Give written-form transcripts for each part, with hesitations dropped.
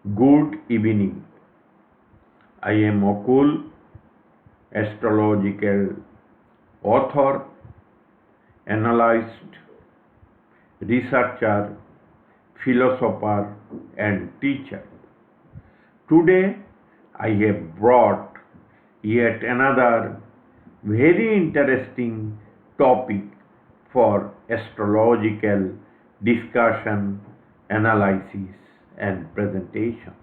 Good evening. I am Akool, astrological author, analyst, researcher, philosopher, and teacher. Today, I have brought yet another very interesting topic for astrological discussion, analysis, and presentation.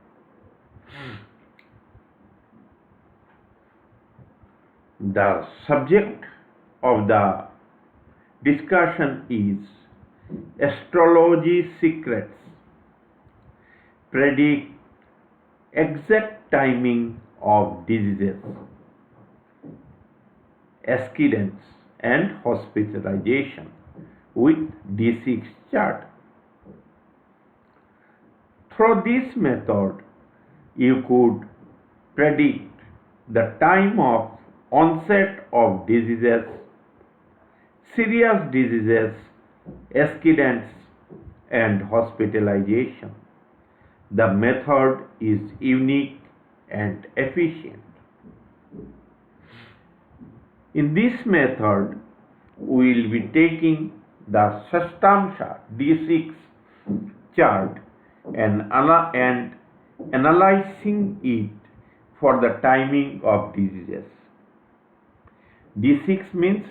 The subject of the discussion is astrology secrets predict exact timing of diseases, accidents, and hospitalization with D6 chart. Through this method, you could predict the time of onset of diseases, serious diseases, accidents, and hospitalization. The method is unique and efficient. In this method, we will be taking the Shashtamsha D6 chart and analyzing it for the timing of diseases. D6 means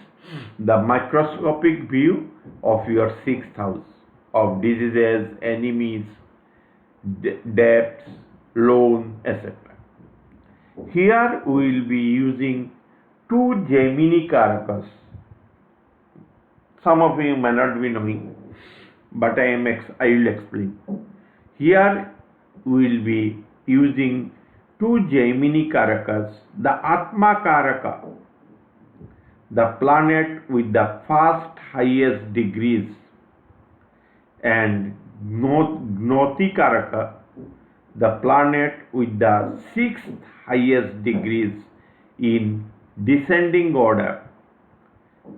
the microscopic view of your sixth house of diseases, enemies, debts, loan, etc. Here we will be using two Jaimini Karakas. Some of you may not be knowing, but I will explain. Here we will be using two Jaimini Karakas, the Atmakaraka, the planet with the first highest degrees, and Gnatikaraka, the planet with the sixth highest degrees in descending order,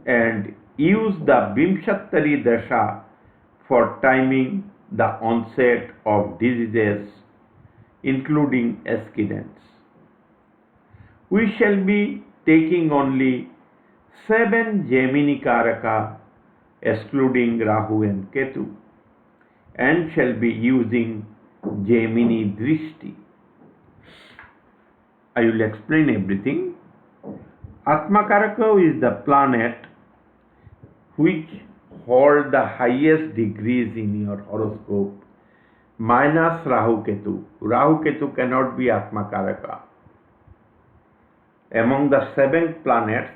and use the Vimshottari Dasha for timing the onset of diseases, including accidents. We shall be taking only 7 Jaimini Karaka, excluding Rahu and Ketu, and shall be using Jaimini Drishti. I will explain everything. Atmakaraka is the planet which hold the highest degrees in your horoscope minus Rahu Ketu. Rahu Ketu cannot be Atmakaraka. Among the 7 planets,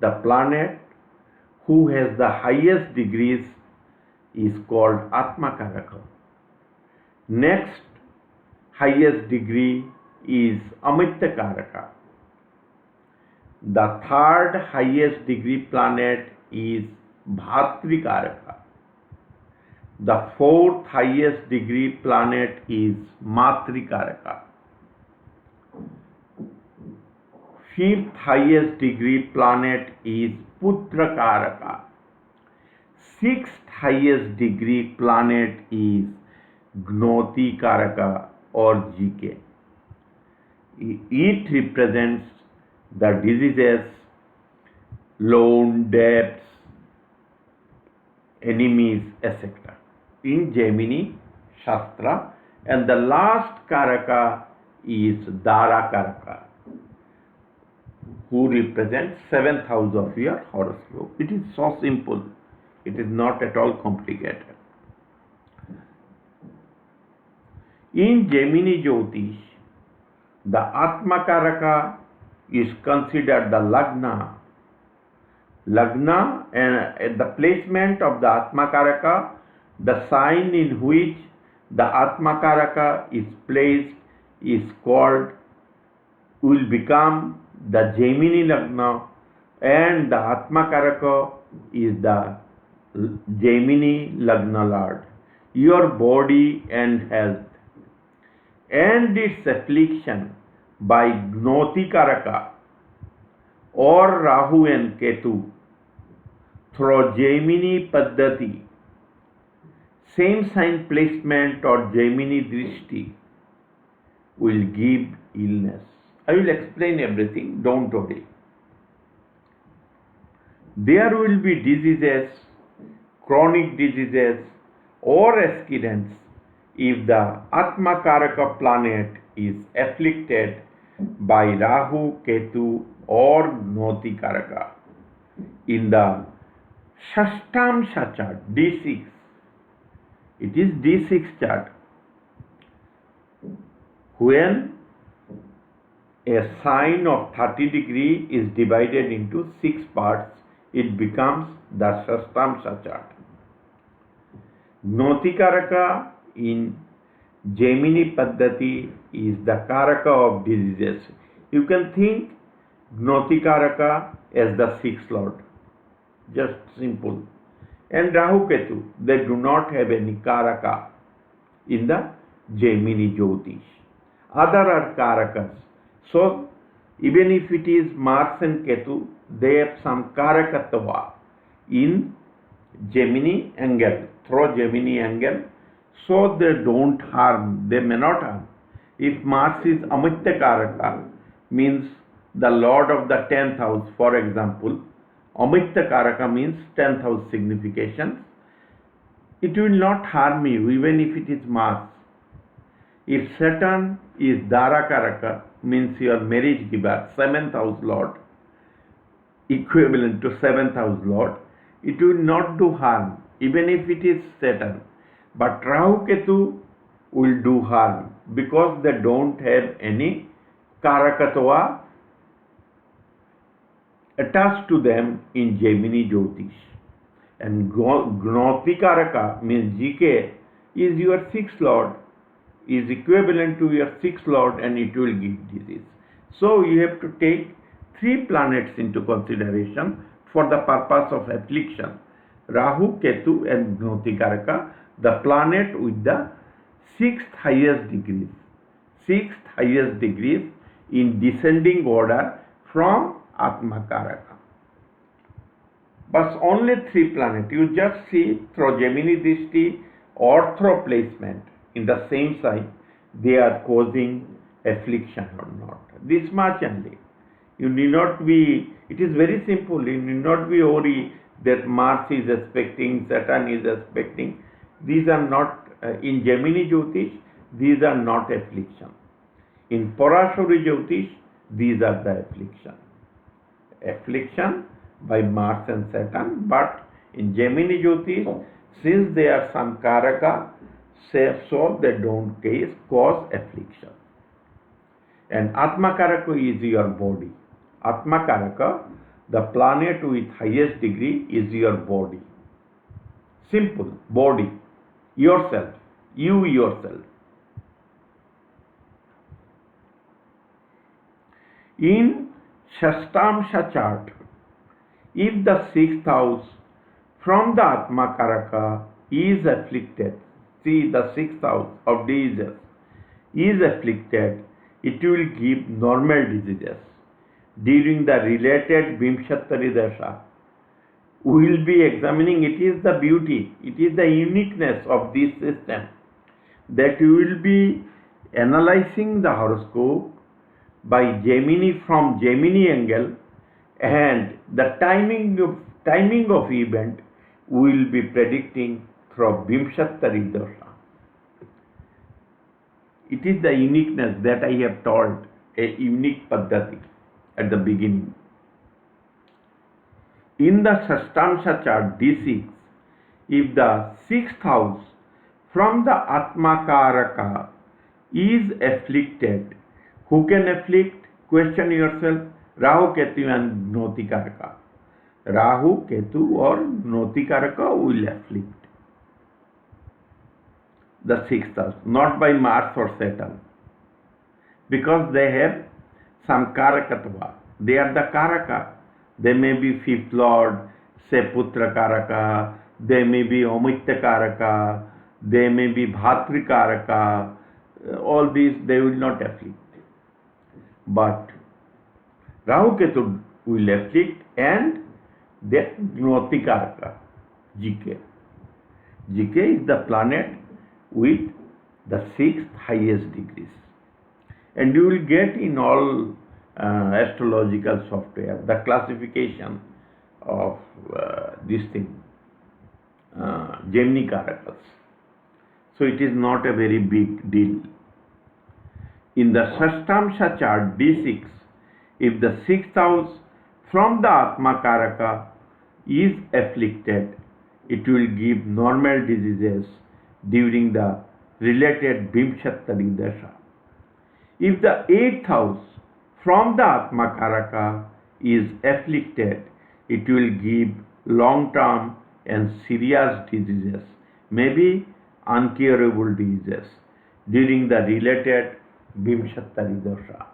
the planet who has the highest degrees is called Atmakaraka. Next highest degree is Amityakaraka. The third highest degree planet is Bhatrikaraka. The fourth highest degree planet is Matrikaraka. Fifth highest degree planet is Putrakaraka. Sixth highest degree planet is Gnatikaraka or GK. It represents the diseases, loan, debts, enemies, etc. in Jaimini Shastra, and the last Karaka is Dara Karaka, who represents 7th house of your horoscope. It is so simple. It is not at all complicated. In Jaimini Jyotish, the Atmakaraka is considered the Lagna. Lagna, and the placement of the Atmakaraka, the sign in which the Atmakaraka is placed is called, will become the Jaimini Lagna, and the Atmakaraka is the Jaimini Lagna Lord, your body and health, and its affliction by Gnatikaraka or Rahu and Ketu through Jaimini Paddhati, same sign placement or Jaimini Drishti will give illness. I will explain everything, don't worry. There will be diseases, chronic diseases or accidents if the Atmakaraka planet is afflicted by Rahu, Ketu or Gnatikaraka. In the Shashtamsha chart, D6, it is D6 chart. When a sign of 30 degree is divided into 6 parts, it becomes the Shashtamsha chart. Gnatikaraka in Jaimini Paddhati is the Karaka of diseases. You can think Gnatikaraka as the 6th lord. Just simple. And Rahu Ketu, they do not have any Karaka in the Jaimini Jyotish. Other are Karakas. So, even if it is Mars and Ketu, they have some Karakatva in Jaimini angle, through Jaimini angle, so they don't harm, they may not harm. If Mars is Amityakaraka, means the lord of the 10th house, for example, Amityakaraka means 10th house significations, it will not harm you even if it is Mars. If Saturn is Dharakaraka, means your marriage giver, 7th house lord, equivalent to 7th house lord, it will not do harm even if it is Saturn. But Rahu Ketu will do harm because they don't have any Karakatva attached to them in Jaimini Jyotish. And Gnatikaraka means GK is your 6th lord, is equivalent to your 6th lord, and it will give disease. So you have to take 3 planets into consideration for the purpose of affliction. Rahu, Ketu and Gnatikaraka, the planet with the 6th highest degrees. 6th highest degrees in descending order from Atmakaraka. But only 3 planets. You just see through Jaimini Drishti or through placement in the same sign, they are causing affliction or not. This much only. You need not be, it is very simple, you need not be worried that Mars is aspecting, Saturn is aspecting. These are not, in Jaimini Jyotish, these are not affliction. In Parashuri Jyotish, these are the affliction. Affliction by Mars and Saturn, but in Jaimini Jyotish, since they are some Karaka, so they don't cause affliction. And Atmakaraka is your body. Atmakaraka, the planet with highest degree, is your body. Simple, body, yourself, you yourself. In Shashtamsha chart, if the 6th house from the Atmakaraka is afflicted, see the 6th house of diseases is afflicted, it will give normal diseases. During the related Vimshottari Dasha, we will be examining, it is the beauty, it is the uniqueness of this system, that you will be analyzing the horoscope by Jaimini from Jaimini angle, and the timing of event we will be predicting through Vimshottari Dasha. It is the uniqueness that I have told, a unique paddhati at the beginning. In the Shashtamsha chart D6, if the 6th house from the Atmakaraka is afflicted, who can afflict? Question yourself. Rahu, Ketu and Gnatikaraka. Rahu, Ketu or Gnatikaraka will afflict the 6th house, not by Mars or Saturn, because they have some Karakatva. They are the Karaka. They may be 5th lord, say Putra Karaka, they may be Amitya Karaka, they may be Bhatri Karaka, all these they will not afflict. But Rahu Ketu will afflict, and the Gnatikaraka, GK. GK is the planet with the 6th highest degrees. and you will get in all astrological software the classification of this thing, Jaimini Karakas. So it is not a very big deal. In the Shashtamsha chart D6, if the sixth house from the Atmakaraka is afflicted, it will give normal diseases during the related Vimshottari Dasha. If the eighth house from the Atmakaraka is afflicted, it will give long-term and serious diseases, maybe uncurable diseases during the related Vimshottari Dasha.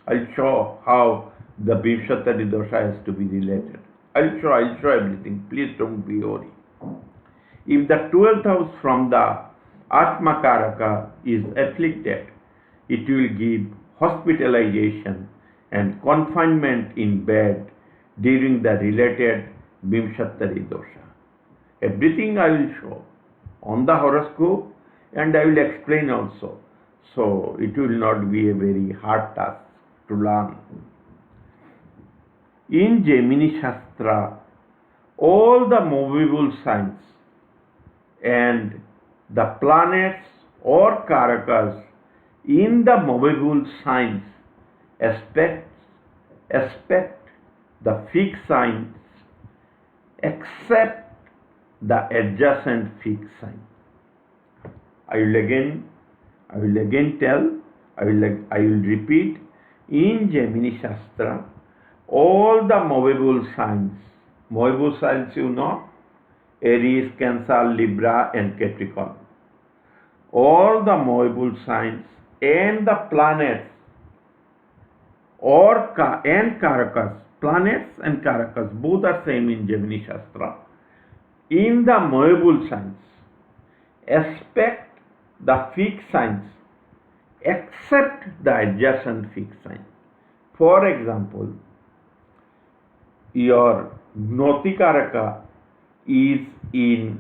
I'll show how the Vimshottari Dasha has to be related. I'll show everything. Please don't be worried. If the 12th house from the Atmakaraka is afflicted, it will give hospitalization and confinement in bed during the related Vimshottari Dasha. Everything I will show on the horoscope, and I will explain also. So it will not be a very hard task to learn. In Jaimini Shastra, all the movable signs and the planets or karakas in the movable signs aspect the fixed signs except the adjacent fixed sign. I will again tell, I will repeat. In Jaimini Shastra, all the movable signs you know, Aries, Cancer, Libra and Capricorn. All the movable signs and the planets and Karakas, planets and Karakas, both are same in Jaimini Shastra. In the movable signs, aspect the fixed signs except the adjacent fixed sign. For example, your Gnatikaraka is in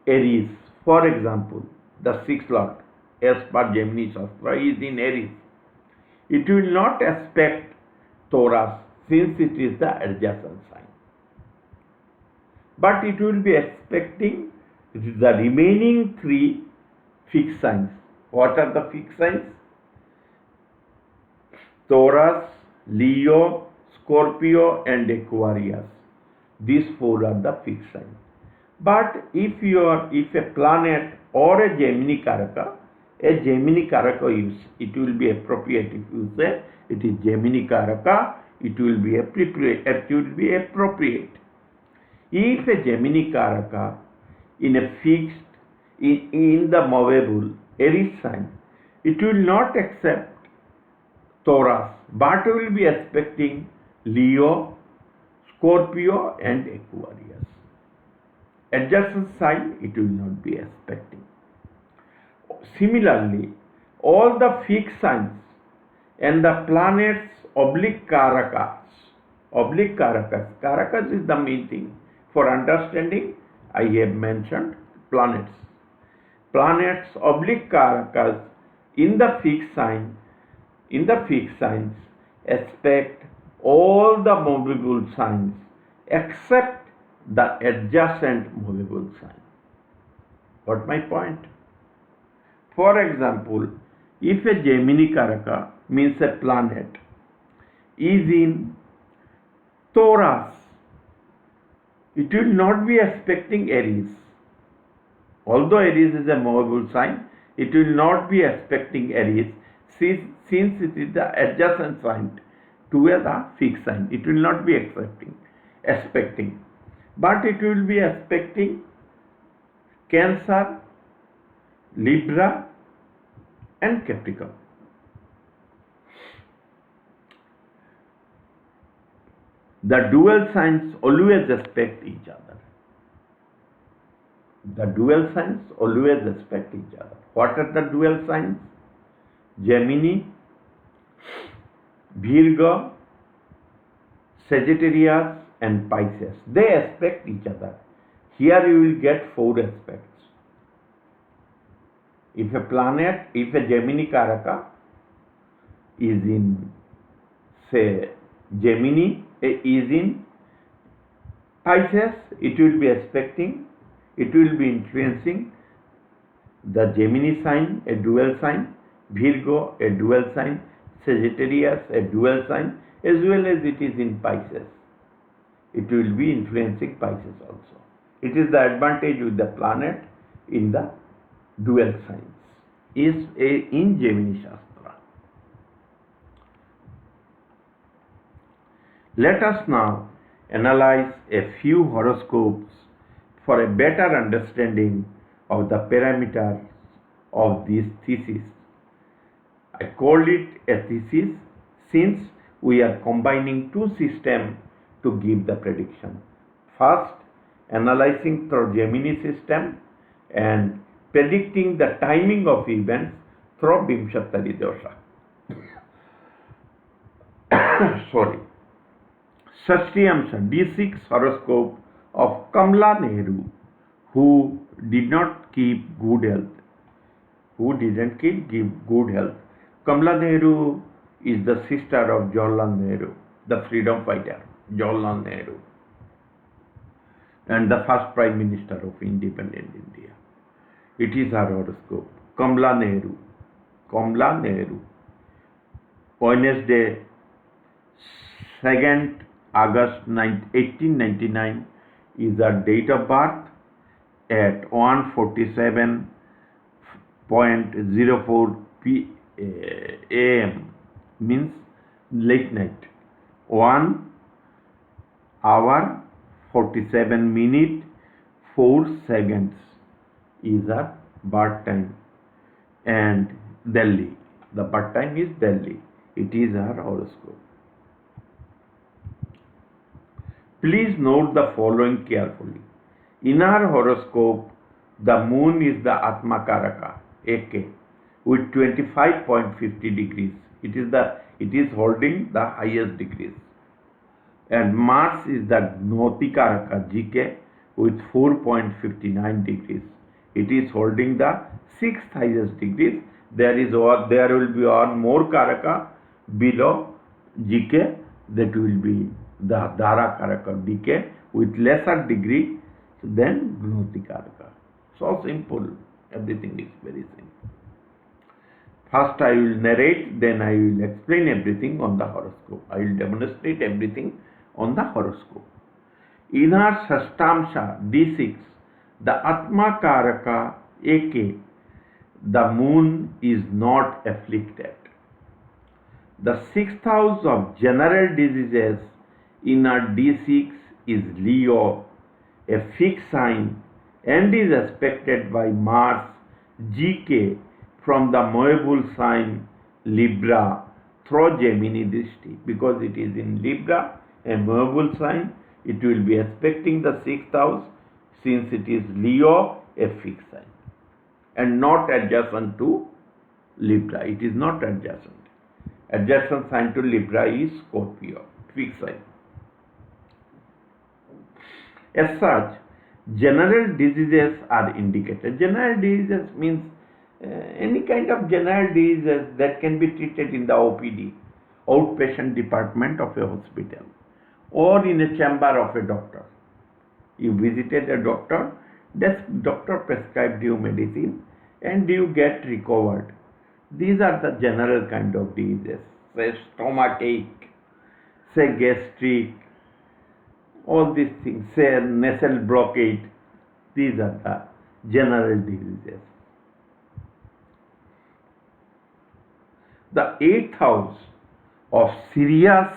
Aries. For example, the sixth lord, as per Jaimini Shastra, is in Aries. It will not aspect Taurus since it is the adjacent sign. But it will be expecting the remaining three fixed signs. What are the fixed signs? Taurus, Leo, Scorpio and Aquarius. These four are the fixed signs. But if a planet or a Jaimini Karaka, it will be appropriate. If you say it is Jaimini Karaka, it will be appropriate. If a Jaimini Karaka in a fixed in the movable Aries sign, it will not accept Taurus, but will be expecting Leo, Scorpio and Aquarius. Adjacent sign it will not be expecting. Similarly, all the fixed signs and the planets oblique Karakas. Karakas is the main thing. For understanding, I have mentioned planets. Planets oblique Karakas in the fixed signs aspect all the movable signs except the adjacent movable sign. Got my point? For example, if a Jaimini Karaka means a planet is in Taurus, it will not be expecting Aries. Although Aries is a movable sign, it will not be expecting Aries since it is the adjacent sign to the fixed sign. It will not be expecting. But it will be expecting Cancer, Libra and Capricorn. The dual signs always aspect each other. What are the dual signs? Gemini, Virgo, Sagittarius and Pisces. They aspect each other. Here you will get four aspects. If a Jaimini Karaka is in, say, Gemini is in Pisces, it will be influencing the Gemini sign, a dual sign, Virgo, a dual sign, Sagittarius, a dual sign, as well as it is in Pisces. It will be influencing Pisces also. It is the advantage with the planet in the dual signs in Jaimini Shastra. Let us now analyze a few horoscopes for a better understanding of the parameters of this thesis. I called it a thesis since we are combining two systems to give the prediction. First, analyzing through Jaimini system and predicting the timing of events through Vimshottari Dasha. Sorry. Shashtamsha D6 horoscope of Kamala Nehru, who did not keep good health. Kamala Nehru is the sister of Jawaharlal Nehru, the freedom fighter, Jawaharlal Nehru, and the first Prime Minister of independent India. It is her horoscope. Kamala Nehru. Wednesday, 2nd August 1899 is her date of birth at 1:47.04 a.m. means late night. 1 hour 47 minute 4 seconds is her birth time, and Delhi. The birth time is Delhi. It is her horoscope. Please note the following carefully. In our horoscope, the moon is the Atmakaraka, AK, with 25.50 degrees. It is holding the highest degrees. And Mars is the Gnatikaraka, GK, with 4.59 degrees. It is holding the sixth highest degrees. There will be one more Karaka below GK, that will be the Dharakaraka DK with lesser degree than Gnatikaraka. So simple, everything is very simple. First I will narrate, then I will explain everything on the horoscope. I will demonstrate everything on the horoscope. In our Shashtamsha D6, the Atmakaraka AK, the moon is not afflicted. The sixth house of general diseases in our D6 is Leo, a fixed sign, and is aspected by Mars GK from the movable sign Libra through Jaimini Drishti. Because it is in Libra, a movable sign, it will be aspecting the sixth house, since it is Leo, a fixed sign, and not adjacent to Libra. It is not adjacent. Adjacent sign to Libra is Scorpio, fixed sign. As such, general diseases are indicated. General diseases means any kind of general diseases that can be treated in the OPD, outpatient department of a hospital, or in a chamber of a doctor. You visited a doctor, that doctor prescribed you medicine, and you get recovered. These are the general kind of diseases, say stomachache, say gastric, all these things, say nasal blockade. These are the general diseases. The eighth house of serious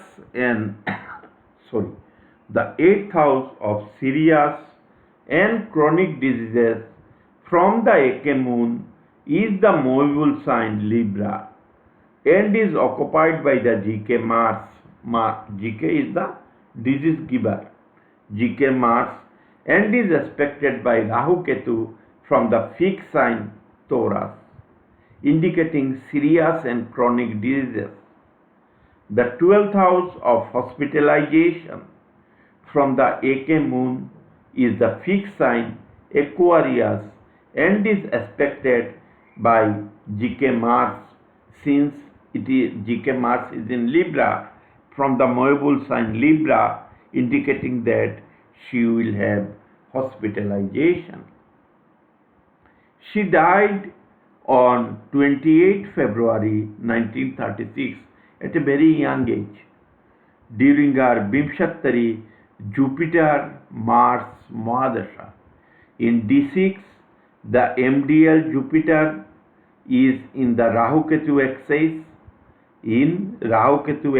and chronic diseases from the AK moon is the movable sign Libra, and is occupied by the GK Mars. GK is the disease giver, GK Mars, and is aspected by Rahu Ketu from the fixed sign Taurus, indicating serious and chronic diseases. The 12th house of hospitalization from the AK moon is the fixed sign Aquarius, and is aspected by GK Mars, since it is GK Mars is in Libra, from the movable sign Libra, indicating that she will have hospitalization. She died on 28 February 1936 at a very young age during her Vimshottari Jupiter Mars Mahadasha. In D6, the MDL Jupiter is in the Rahu Ketu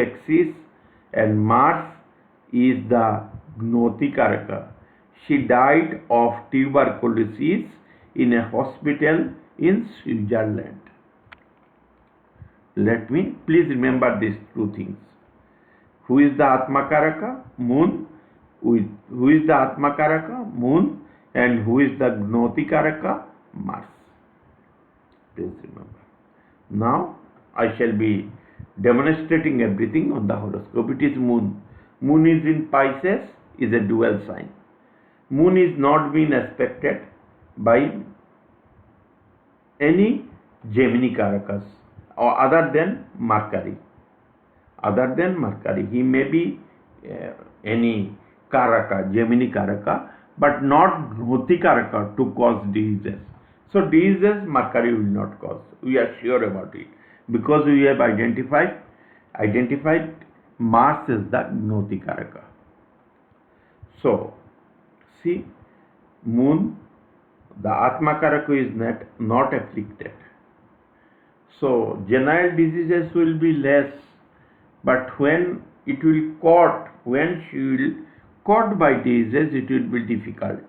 axis, and Mars is the Gnatikaraka. She died of tuberculosis in a hospital in Switzerland. Please remember these two things. Who is the Atmakaraka? Moon. Who is the Atmakaraka? Moon. And who is the Gnatikaraka? Mars. Please remember. Now I shall be demonstrating everything on the horoscope. It is Moon. Moon is in Pisces, is a dual sign. Moon is not being aspected by any Jaimini Karakas or other than Mercury. He may be any Karaka, Jaimini Karaka, but not Gnatikaraka to cause diseases. So diseases Mercury will not cause. We are sure about it because we have identified Mars as the Gnatikaraka. So see, Moon, the Atmakaraka is not afflicted. So general diseases will be less, but when she will caught by diseases, it will be difficult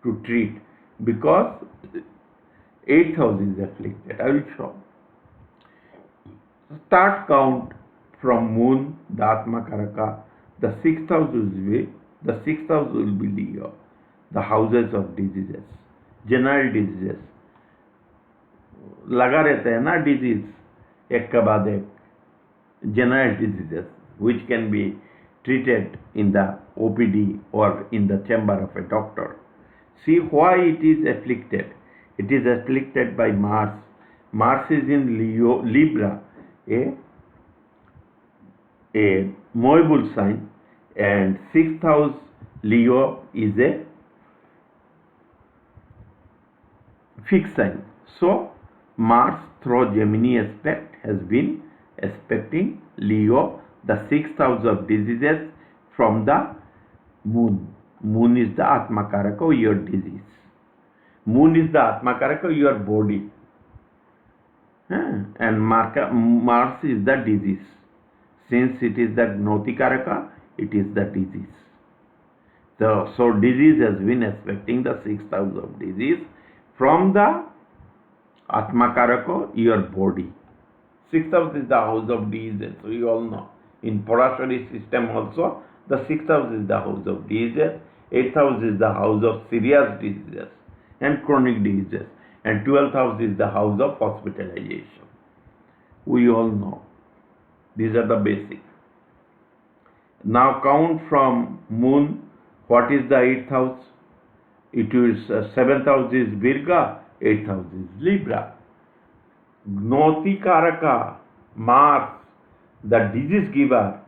to treat because 8th house is afflicted. I will show. Start count from Moon, the Atmakaraka. The 6th house will be Leo, the houses of diseases, general diseases. लगा रहता है ना disease एक के बाद एक, general diseases which can be treated in the OPD or in the chamber of a doctor. See why it is afflicted. It is afflicted by Mars. Mars is in Libra, a movable sign, and 6th house Leo is a fixed sign. So Mars through Gemini aspect has been aspecting Leo, the 6th house of diseases, from the Moon. Moon is the Atmakaraka, your disease. Moon is the Atmakaraka, your body. And Mars is the disease. Since it is the Gnatikaraka, it is the disease. So disease has been aspecting the 6th house of disease from the Atmakaraka, your body. 6th house is the house of diseases, so you all know. In Parashari system also, the 6th house is the house of diseases, 8th house is the house of serious diseases and chronic diseases, and 12th house is the house of hospitalization. We all know. These are the basic. Now count from Moon. What is the 8th house? It is 7th house is Virga, 8th house is Libra. Gnatikaraka, Mars, the disease giver,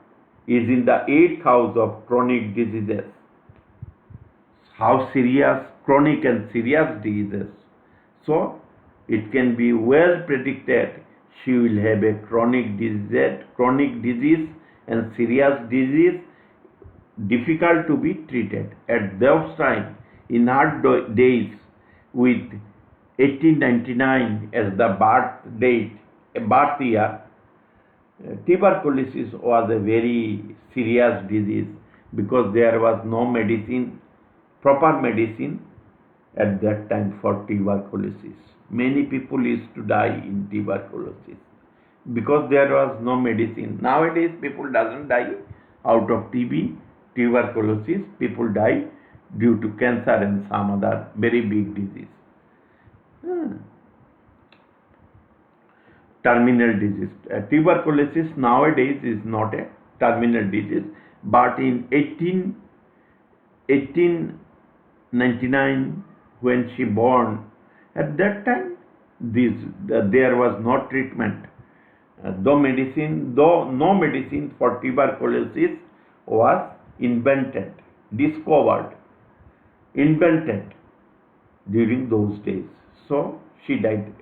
is in the 8th house of chronic diseases. How serious, chronic and serious diseases. So it can be well predicted she will have a chronic disease and serious disease, difficult to be treated. At those time, in her days, with 1899 as the birth year, tuberculosis was a very serious disease because there was no medicine, proper medicine at that time for tuberculosis. Many people used to die in tuberculosis because there was no medicine. Nowadays people doesn't die out of TB, tuberculosis. People die due to cancer and some other very big disease. Terminal disease. Tuberculosis nowadays is not a terminal disease, but in 1899 when she born, at that time there was no treatment though no medicine for tuberculosis was discovered, invented during those days. So she died.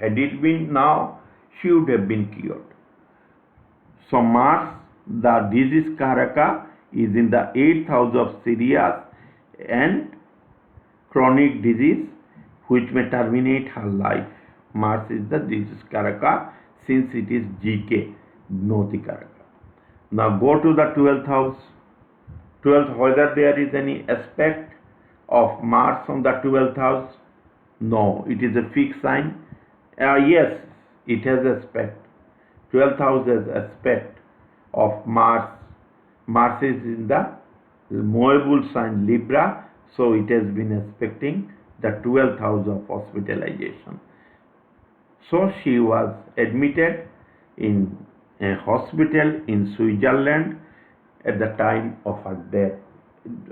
Had it been now, she would have been cured. So Mars, the disease Karaka, is in the 8th house of serious and chronic disease which may terminate her life. Mars is the disease Karaka since it is GK, Gnatikaraka. Now go to the 12th house. 12th, whether there is any aspect of Mars on the 12th house? No, it is a fixed sign. Yes, it has aspect. 12th house has aspect of Mars. Mars is in the movable sign Libra, so it has been aspecting the 12th house of hospitalization. So she was admitted in a hospital in Switzerland at the time of her death.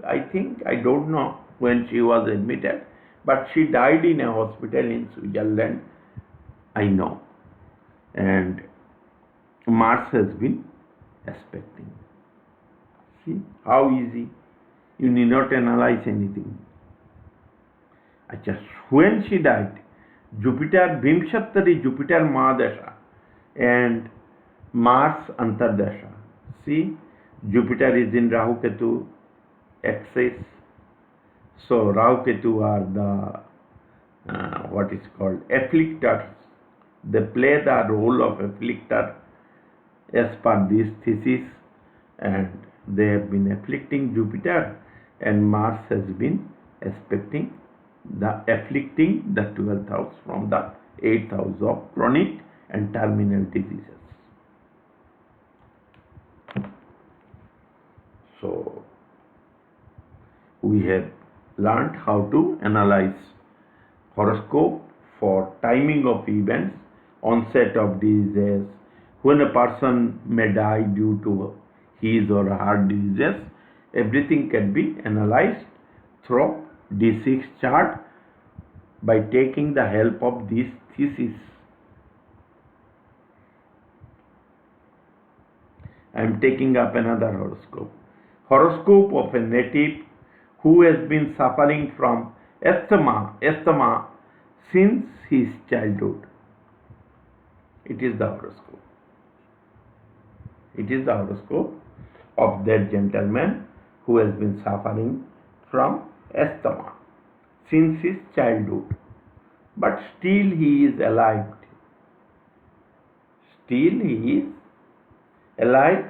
I don't know when she was admitted, but she died in a hospital in Switzerland, I know. And Mars has been aspecting. See how easy. You need not analyze anything. When she died, Jupiter, Vimshottari Jupiter Mahadasha and Mars Antardasha. See, Jupiter is in Rahu Ketu axis. So Rahu Ketu are the what is called afflictors. They play the role of afflictor as per this thesis, and they have been afflicting Jupiter, and Mars has been afflicting the 12th house from the 8th house of chronic and terminal diseases. So we have learned how to analyze horoscope for timing of events, onset of diseases, when a person may die due to his or her diseases. Everything can be analyzed through D6 chart by taking the help of this thesis. I am taking up another horoscope. Horoscope of a native who has been suffering from asthma since his childhood. It is the horoscope. It is the horoscope of that gentleman who has been suffering from asthma since his childhood. But still he is alive. Still he is alive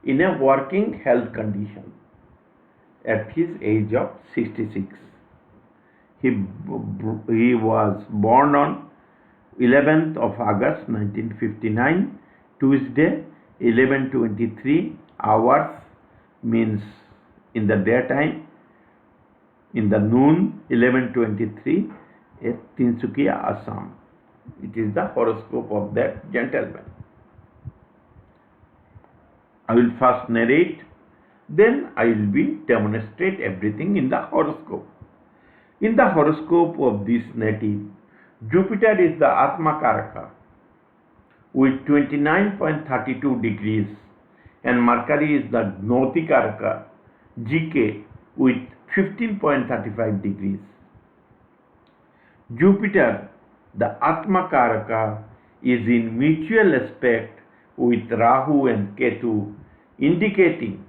in a working health condition at his age of 66. He was born on 11th of August 1959, Tuesday, 11:23 hours, means in the daytime, in the noon, 11:23 at Tinsukia, Assam. It is the horoscope of that gentleman. I will first narrate, then I will demonstrate everything in the horoscope. In the horoscope of this native, Jupiter is the Atmakaraka with 29.32 degrees, and Mercury is the Gnatikaraka GK with 15.35 degrees. Jupiter, the Atmakaraka, is in mutual aspect with Rahu and Ketu, indicating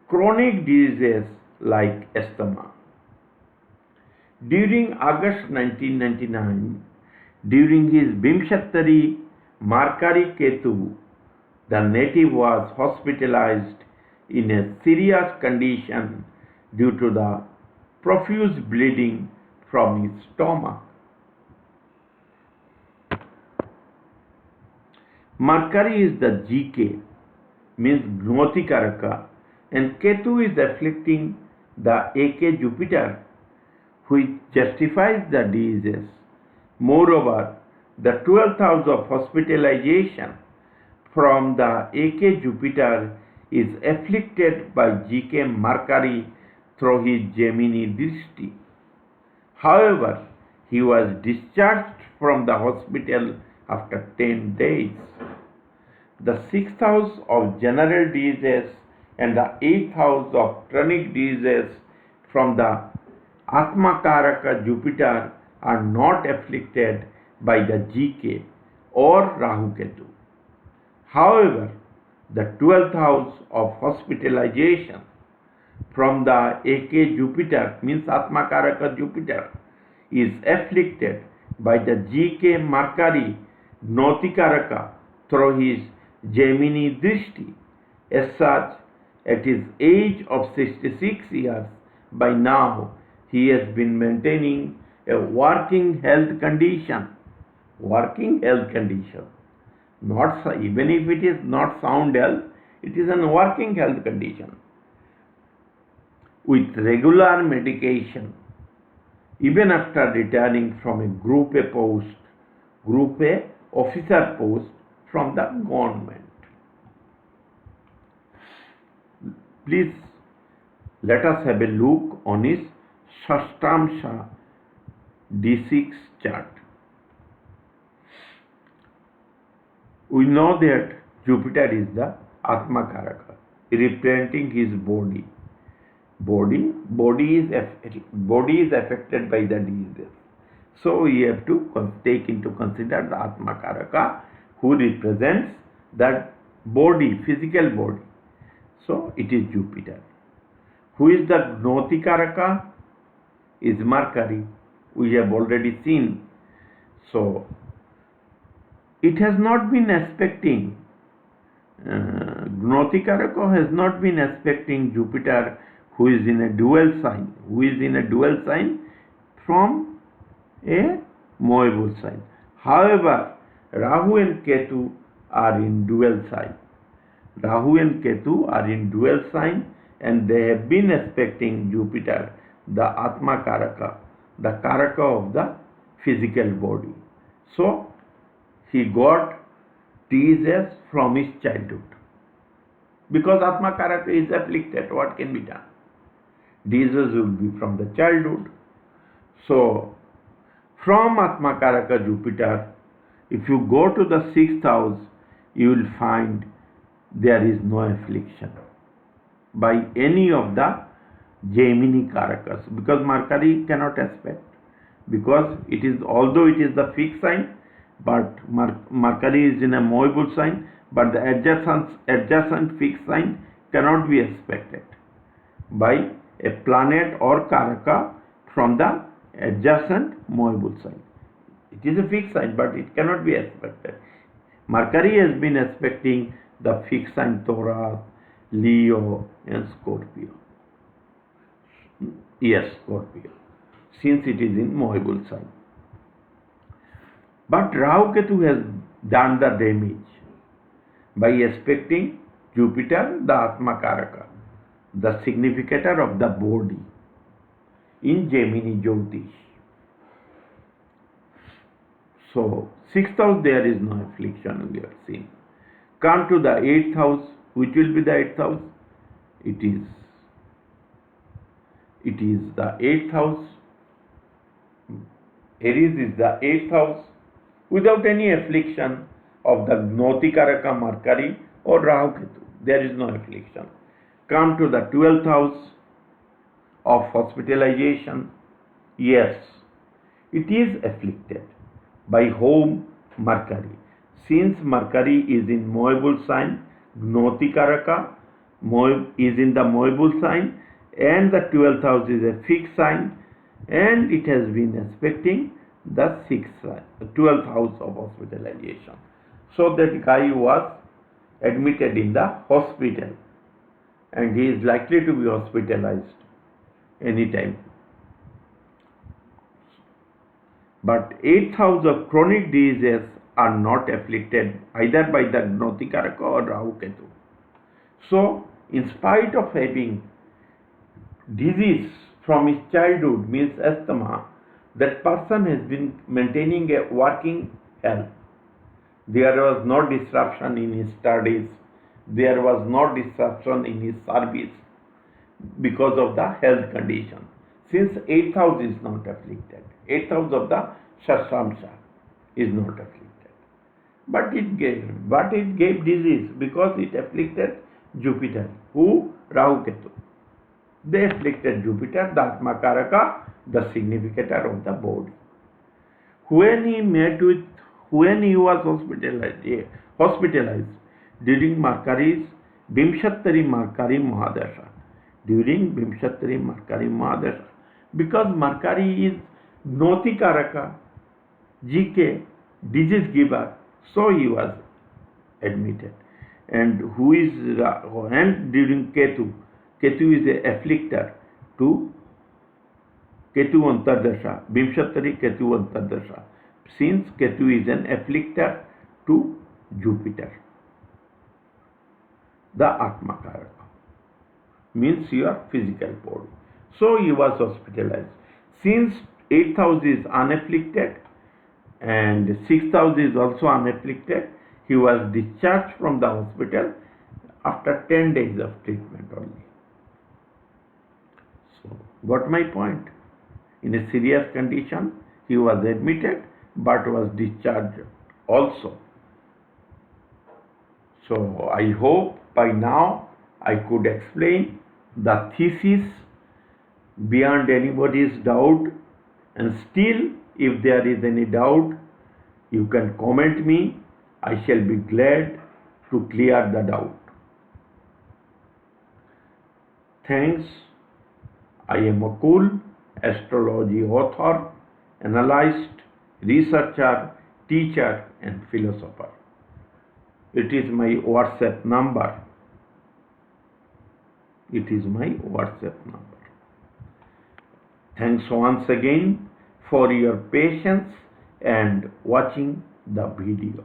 chronic diseases like asthma. During August 1999, during his Vimshottari Mercury Ketu, the native was hospitalized in a serious condition due to the profuse bleeding from his stomach. Mercury is the GK, means Gnatikaraka, and Ketu is afflicting the AK Jupiter, which justifies the diseases. Moreover, the 12th house of hospitalization from the AK Jupiter is afflicted by GK Mercury through his Jaimini Drishti. However, he was discharged from the hospital after 10 days. the 6th house of general diseases and the 8th house of chronic diseases from the Atmakaraka Jupiter are not afflicted by the GK or Rahu Ketu. However, the 12th house of hospitalization from the AK Jupiter, means Atmakaraka Jupiter, is afflicted by the GK Mercury Gnatikaraka through his Jaimini Drishti. As such, at his age of 66 years, by now he has been maintaining a working health condition. Working health condition. Not even if it is not sound health, it is a working health condition. With regular medication, even after returning from a Group A post, Group A officer post from the government. Please let us have a look on his Shashtamsha D6 chart. We know that Jupiter is the Atmakaraka, representing his body. Body is affected by the disease. So we have to take into consider the Atmakaraka, who represents that body, physical body. So it is Jupiter. Who is the Gnatikaraka? Is Mercury. We have already seen. So it has not been aspecting, Gnatikaraka has not been aspecting Jupiter, who is in a dual sign. Who is in a dual sign from a movable sign. However, Rahu and Ketu are in dual sign. Rahu and Ketu are in dual sign, and they have been aspecting Jupiter, the Atmakaraka, the Karaka of the physical body. So he got disease from his childhood. Because Atmakaraka is afflicted, what can be done? Disease will be from the childhood. So from Atmakaraka Jupiter, if you go to the 6th house, you will find there is no affliction by any of the Jaimini Karakas, because Mercury cannot aspect, because it is, although it is the fixed sign, but Mercury is in a movable sign, but the adjacent fixed sign cannot be aspected by a planet or Karaka from the adjacent movable sign. It is a fixed sign, but it cannot be aspected. Mercury has been aspecting the fixed sign Taurus, Leo and Scorpio. Yes, Scorpio, since it is in movable sign. But Rahu Ketu has done the damage by aspecting Jupiter, the Atmakaraka, the significator of the body, in Jaimini Jyotish. So 6th house, there is no affliction, we have seen. Come to the 8th house. Which will be the 8th house? It is the 8th house. Aries is the 8th house, without any affliction of the Gnatikaraka Mercury or Rahu Ketu. There is no affliction. Come to the 12th house of hospitalization. Yes, it is afflicted by home Mercury. Since Mercury is in movable sign, Gnatikaraka is in the movable sign, and the 12th house is a fixed sign, and it has been aspecting the 12th house of hospitalization. So that guy was admitted in the hospital, and he is likely to be hospitalized anytime. But 8th house of chronic diseases are not afflicted either by the Gnatikaraka or Rahu Ketu. So, in spite of having disease from his childhood, means asthma, that person has been maintaining a working health. There was no disruption in his studies. There was no disruption in his service because of the health condition. Since 8th house is not afflicted, 8th house of the Shashtamsha is not afflicted. but it gave disease because it afflicted Jupiter. Who? Rahu Ketu. They afflicted Jupiter, the Atmakaraka, the significator of the body. When he was hospitalized during Mercury's Vimshottari Mahadasha, because Mercury is Gnatikaraka, GK, disease giver, so he was admitted. And and during Ketu is a afflictor to Ketu Antardasha, Vimshottari Ketu Antardasha, since Ketu is an afflictor to Jupiter, the Atmakaraka, means your physical body. So he was hospitalized. Since 8th house is unafflicted and 6th house is also unafflicted, he was discharged from the hospital after 10 days of treatment only. So, got my point? In a serious condition, he was admitted but was discharged also. So, I hope by now I could explain the thesis beyond anybody's doubt, and still if there is any doubt, you can comment me. I shall be glad to clear the doubt. Thanks. I am Akool, astrology author, analyst, researcher, teacher and philosopher. It is my WhatsApp number. Thanks once again for your patience and watching the video.